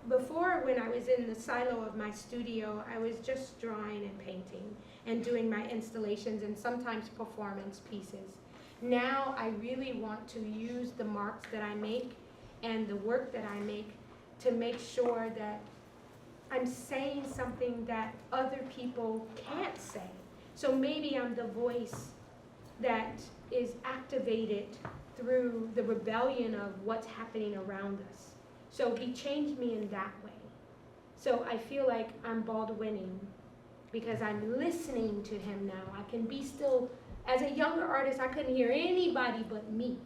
before when I was in the silo of my studio, I was just drawing and painting and doing my installations and sometimes performance pieces. Now I really want to use the marks that I make and the work that I make to make sure that I'm saying something that other people can't say. So maybe I'm the voice that is activated through the rebellion of what's happening around us. So he changed me in that way. So I feel like I'm Baldwinning because I'm listening to him now. I can be still, as a younger artist, I couldn't hear anybody but me.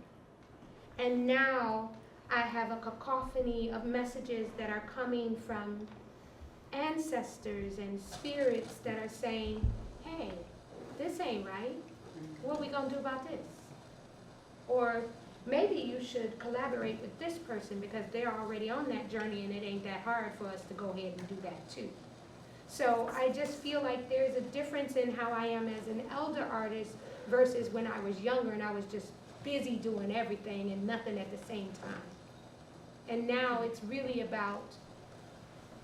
And now I have a cacophony of messages that are coming from ancestors and spirits that are saying, hey, this ain't right. What are we gonna do about this? Or maybe you should collaborate with this person because they're already on that journey and it ain't that hard for us to go ahead and do that too. So I just feel like there's a difference in how I am as an elder artist versus when I was younger and I was just busy doing everything and nothing at the same time. And now it's really about,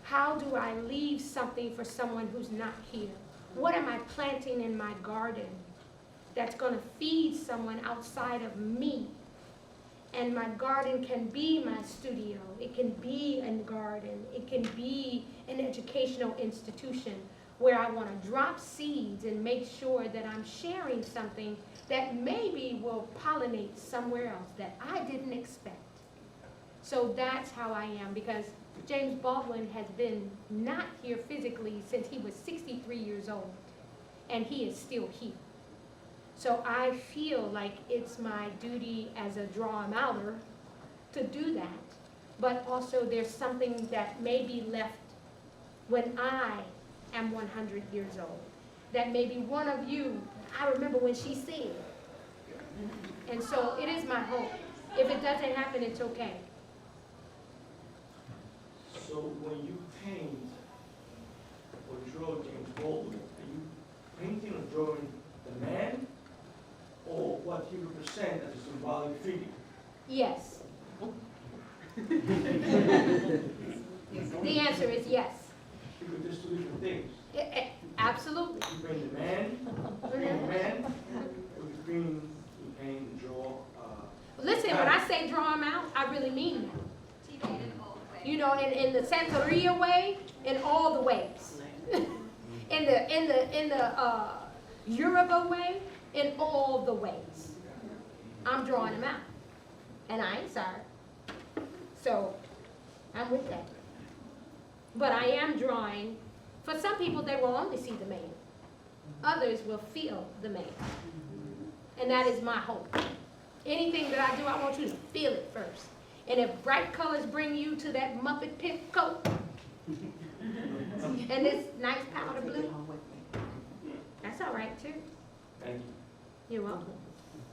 how do I leave something for someone who's not here? What am I planting in my garden that's going to feed someone outside of me? And my garden can be my studio. It can be a garden. It can be an educational institution where I want to drop seeds and make sure that I'm sharing something that maybe will pollinate somewhere else that I didn't expect. So that's how I am, because James Baldwin has been not here physically since he was 63 years old, and he is still here. So I feel like it's my duty as a draw-em-outer to do that, but also there's something that may be left when I am 100 years old, that maybe one of you, I remember when she said. And so it is my hope. If it doesn't happen, it's okay. So when you paint or draw James Baldwin, are you painting or drawing the man or what he represents as a symbolic figure? Yes. The answer is yes. Because there's two different things. Absolutely. You bring the man, with green, you paint, draw, Listen, when I say draw them out, I really mean that. You know, in the Santeria way, in all the ways. in the Yoruba way, in all the ways. I'm drawing them out. And I ain't sorry. So, I'm with that. But I am drawing, for some people, they will only see the man. Others will feel the man. And that is my hope. Anything that I do, I want you to feel it first. And if bright colors bring you to that Muppet pink coat, and this nice powder blue, that's all right too. Thank you. You're welcome.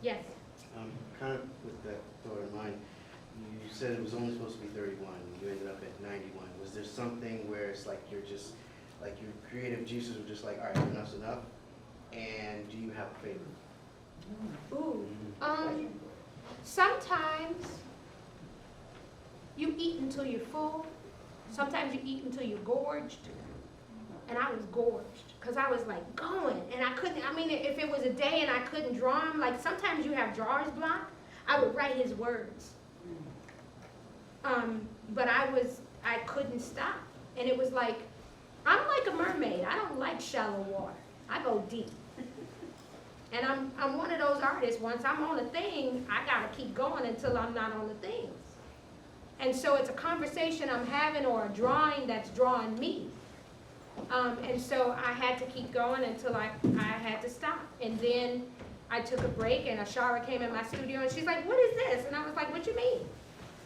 Yes. Kind of with that thought in mind, you said it was only supposed to be 31, you ended up at 91. Was there something where it's like you're just, like your creative juices were just like, all right, enough's enough? And do you have a favorite? Ooh. Sometimes you eat until you're full. Sometimes you eat until you're gorged. And I was gorged because I was like going and I couldn't, I mean, if it was a day and I couldn't draw him, like sometimes you have drawers blocked, I would write his words. But I couldn't stop. And it was like, I'm like a mermaid. I don't like shallow water. I go deep. And I'm one of those artists, once I'm on a thing, I gotta keep going until I'm not on the things. And so it's a conversation I'm having or a drawing that's drawing me. And so I had to keep going until I had to stop. And then I took a break and Ashara came in my studio and she's like, what is this? And I was like, what you mean?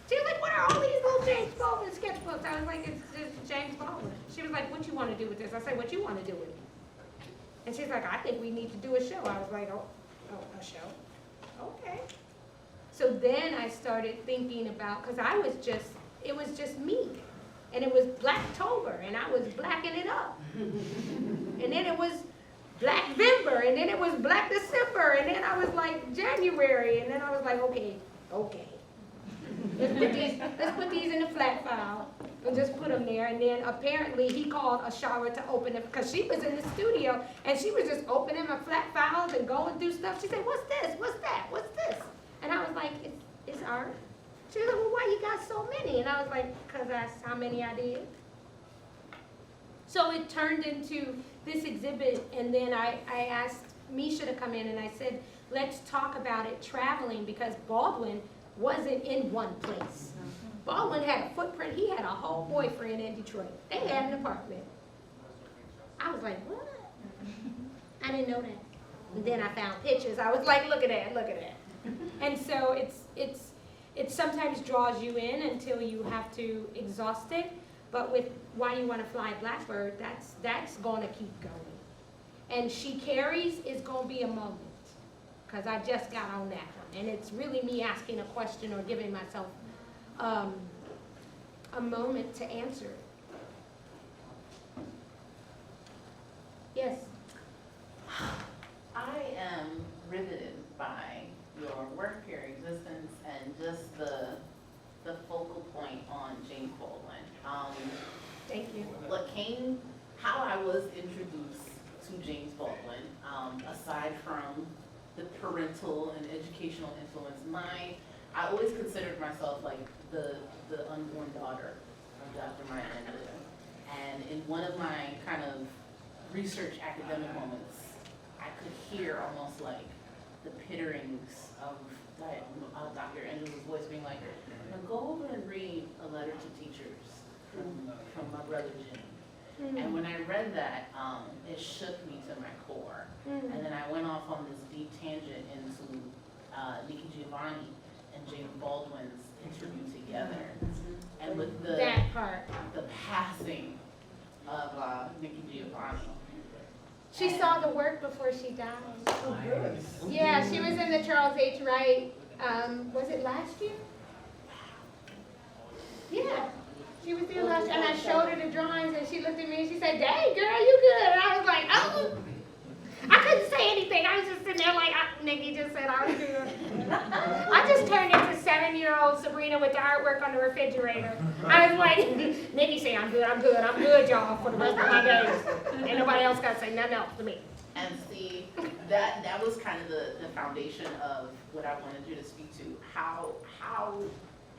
She was like, what are all these little James Baldwin sketchbooks? I was like, it's just James Baldwin. She was like, what you want to do with this? I said, what you want to do with it? And she's like, I think we need to do a show. I was like, oh, a show? Okay. So then I started thinking about, because it was just me. And it was Blacktober, and I was blacking it up. And then it was Blackvember, and then it was Black December, and then I was like January, and then I was like, okay. Let's put these in a flat file and just put them there. And then apparently he called Ashara to open it because she was in the studio and she was just opening my flat files and going through stuff. She said, what's this? What's that? What's this? And I was like, it's art. She was like, well, why you got so many? And I was like, because that's how many I did. So it turned into this exhibit, and then I asked Misha to come in and I said, let's talk about it traveling, because Baldwin wasn't in one place. Baldwin had a footprint. He had a whole boyfriend in Detroit. They had an apartment. I was like, what? I didn't know that. And then I found pictures. I was like, look at that, look at that. And so it sometimes draws you in until you have to exhaust it. But with Why You Want to Fly Blackbird, that's going to keep going. And She Carries is going to be a moment, because I just got on that one. And it's really me asking a question or giving myself a moment to answer it. Yes? I am riveted by your work, your existence, and just the focal point on James Baldwin. Thank you. How I was introduced to James Baldwin, aside from the parental and educational influence, I always considered myself like the unborn daughter of Dr. Maya Angelou. And in one of my kind of research academic moments, I could hear almost like the pitterings of Dr. Angelou's voice being like, now go over and read a letter to teachers from my brother Jim. And when I read that, it shook me to my core. And then I went off on this deep tangent into Nikki Giovanni and James Baldwin's interview together. And with the passing of Nikki Giovanni. She saw the work before she died. Oh, good. Yeah, she was in the Charles H. Wright, was it last year? Yeah. She was there last year, and I showed her the drawings, and she looked at me and she said, dang, girl, you good. And I was like, oh. I couldn't say anything. I was just sitting there like, Nikki just said I was good. I just turned into 7-year-old Sabrina with the artwork paperwork on the refrigerator. I was like, Nikki say, I'm good, y'all, for the rest of my days. Ain't nobody else got to say nothing else to me. And see, that was kind of the foundation of what I wanted you to speak to. How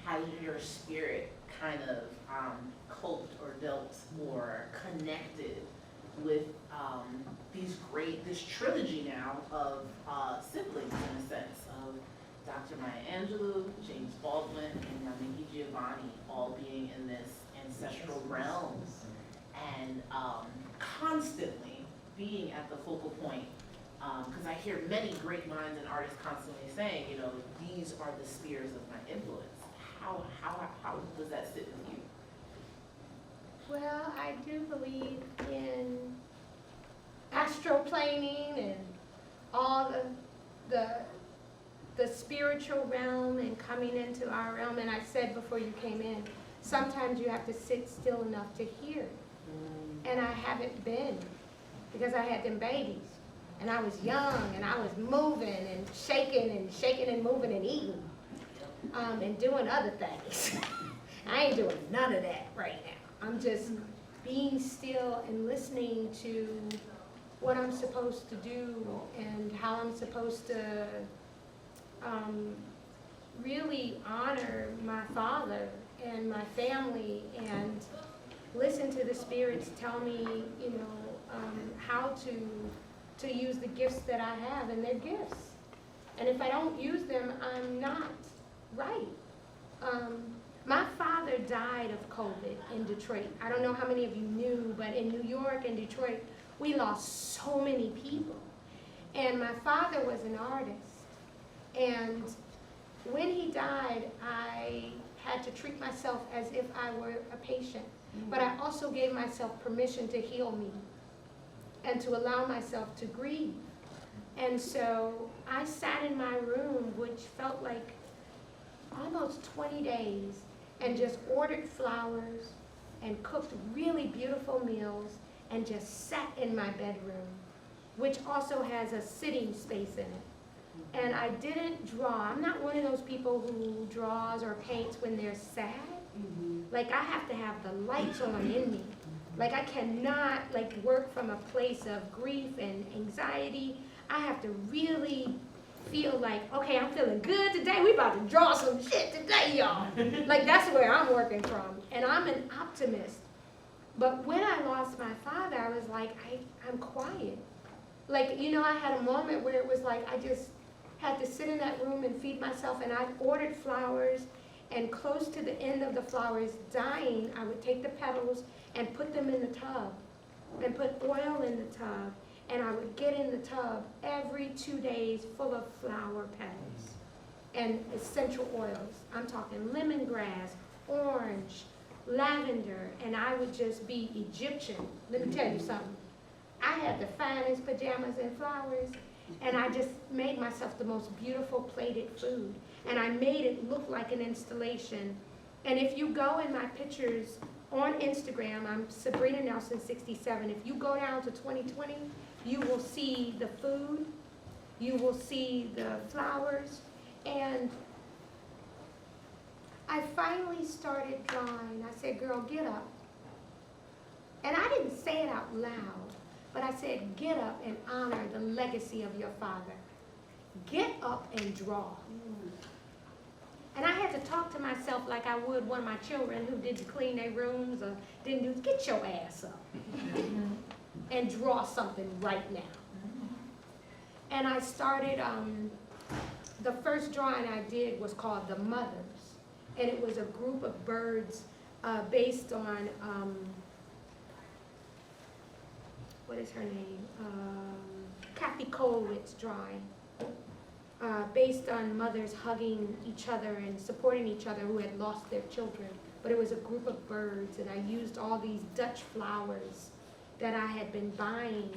has your spirit kind of coped or dealt or connected with this trilogy now of siblings, in a sense, of Dr. Maya Angelou, James Baldwin, and now Nikki Giovanni, all being in this ancestral realm, and constantly being at the focal point, because I hear many great minds and artists constantly saying, you know, these are the spheres of my influence. How does that sit with you? Well, I do believe in astroplaning and all the spiritual realm and coming into our realm. And I said before you came in, sometimes you have to sit still enough to hear it. And I haven't been, because I had them babies. And I was young, and I was moving and shaking and moving and eating, and doing other things. I ain't doing none of that right now. I'm just being still and listening to what I'm supposed to do and how I'm supposed to really honor my father and my family, and listen to the spirits tell me, you know, how to use the gifts that I have, and they're gifts. And if I don't use them, I'm not right. My father died of COVID in Detroit. I don't know how many of you knew, but in New York and Detroit, we lost so many people. And my father was an artist. And when he died, I had to treat myself as if I were a patient. But I also gave myself permission to heal me and to allow myself to grieve. And so I sat in my room, which felt like almost 20 days, and just ordered flowers and cooked really beautiful meals and just sat in my bedroom, which also has a sitting space in it. And I didn't draw. I'm not one of those people who draws or paints when they're sad. Like, I have to have the lights on in me. Like, I cannot work from a place of grief and anxiety. I have to really feel like, okay, I'm feeling good today. We about to draw some shit today, y'all. Like, that's where I'm working from. And I'm an optimist. But when I lost my father, I was like, I'm quiet. Like, you know, I had a moment where it was like I just had to sit in that room and feed myself, and I ordered flowers, and close to the end of the flowers dying, I would take the petals and put them in the tub and put oil in the tub, and I would get in the tub every 2 days full of flower petals and essential oils. I'm talking lemongrass, orange, lavender, and I would just be Egyptian. Let me tell you something. I had the finest pajamas and flowers, and I just made myself the most beautiful plated food. And I made it look like an installation. And if you go in my pictures on Instagram, I'm Sabrina Nelson 67. If you go down to 2020, you will see the food, you will see the flowers, and I finally started drawing. I said, girl, get up. And I didn't say it out loud, but I said, get up and honor the legacy of your father. Get up and draw. And I had to talk to myself like I would one of my children who didn't clean their rooms or didn't do, get your ass up and draw something right now. And I started, the first drawing I did was called The Mothers. And it was a group of birds based on, what is her name? Kathy Kollwitz drawing. Based on mothers hugging each other and supporting each other who had lost their children. But it was a group of birds, and I used all these Dutch flowers that I had been buying,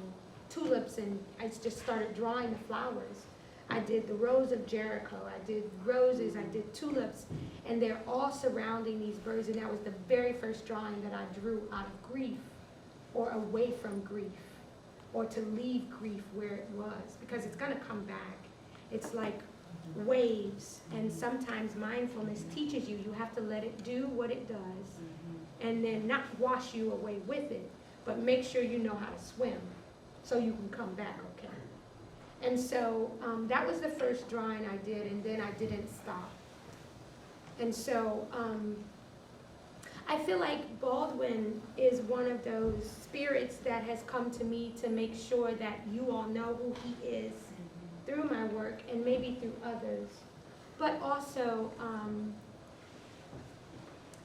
tulips, and I just started drawing the flowers. I did the Rose of Jericho, I did roses, I did tulips, and they're all surrounding these birds, and that was the very first drawing that I drew out of grief, or away from grief, or to leave grief where it was, because it's gonna come back. It's like waves, and sometimes mindfulness teaches you, you have to let it do what it does, and then not wash you away with it, but make sure you know how to swim, so you can come back okay. And so that was the first drawing I did, and then I didn't stop. And so I feel like Baldwin is one of those spirits that has come to me to make sure that you all know who he is through my work and maybe through others. But also,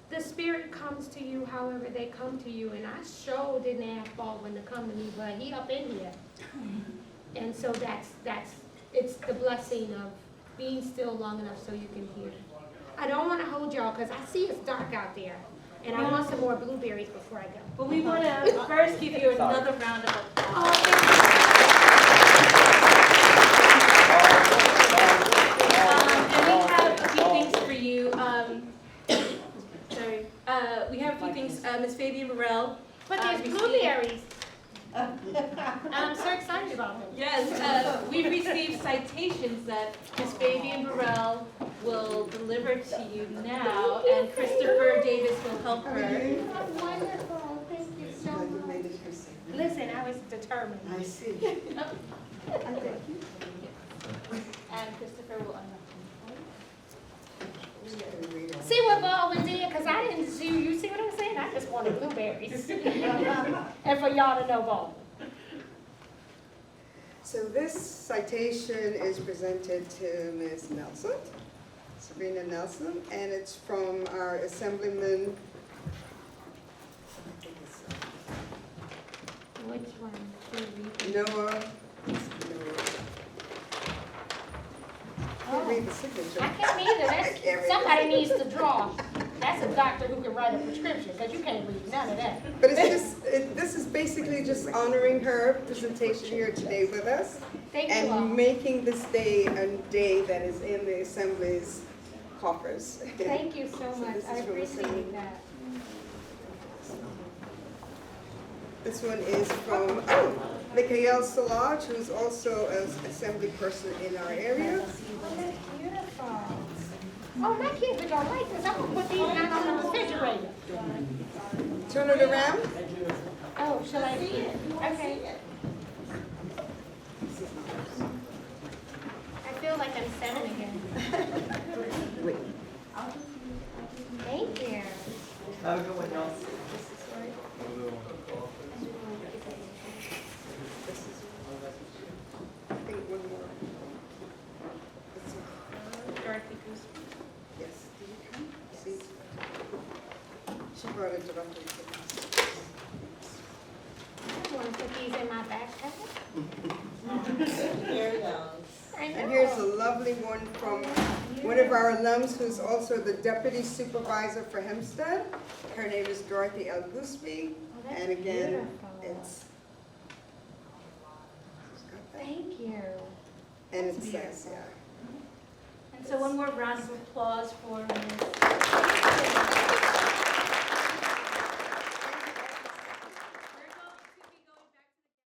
the spirit comes to you however they come to you, and I sure didn't ask Baldwin to come to me, but he up in here. And so it's the blessing of being still long enough so you can hear. I don't want to hold y'all because I see it's dark out there, and I want some more blueberries before I go. But we want to first give you another round of applause. And we have a few things for you. Sorry. We have a few things. Ms. Fabian Burrell. But there's blueberries. And I'm so excited about them. Yes, we received citations that Ms. Fabian Burrell will deliver to you now, and Christopher Davis will help her. Wonderful. Thank you so much. Listen, I was determined. I see. And Christopher will unwrap them. See what Baldwin did? Because I didn't see you. See what I'm saying? I just wanted blueberries. And for y'all to know Baldwin. So this citation is presented to Ms. Nelson, Sabrina Nelson, and it's from our Assemblyman. Which one? Noah. Oh. Read the signature. I can't either. I can't read Somebody the needs to draw. That's a doctor who can write a prescription, because you can't read none of that. But it's just, this is basically just honoring her presentation here today with us. Thank you all. And making this day a day that is in the Assembly's coffers. Thank you so much. this is I from appreciate Assembly. that. This one is from Mikhail Salaj, who's also an Assembly person in our area. Oh, that's beautiful. Oh, my kids are gonna like this. I'm gonna put these down on the refrigerator. Turn it around. Oh, shall I see it? Okay. I feel like I'm 7 again. Thank you. Have a good one, y'all. I think one more. Dorothy Goose. Yes. See? She brought it directly to us. I want to put these in my backpack. There it goes. I know. And here's a lovely one from one of our alums who's also the deputy supervisor for Hempstead. Her name is Dorothy L. Gooseby. Oh, that's And again, beautiful. it's. Thank you. And it That's says, beautiful. yeah. And so one more round of applause for Ms.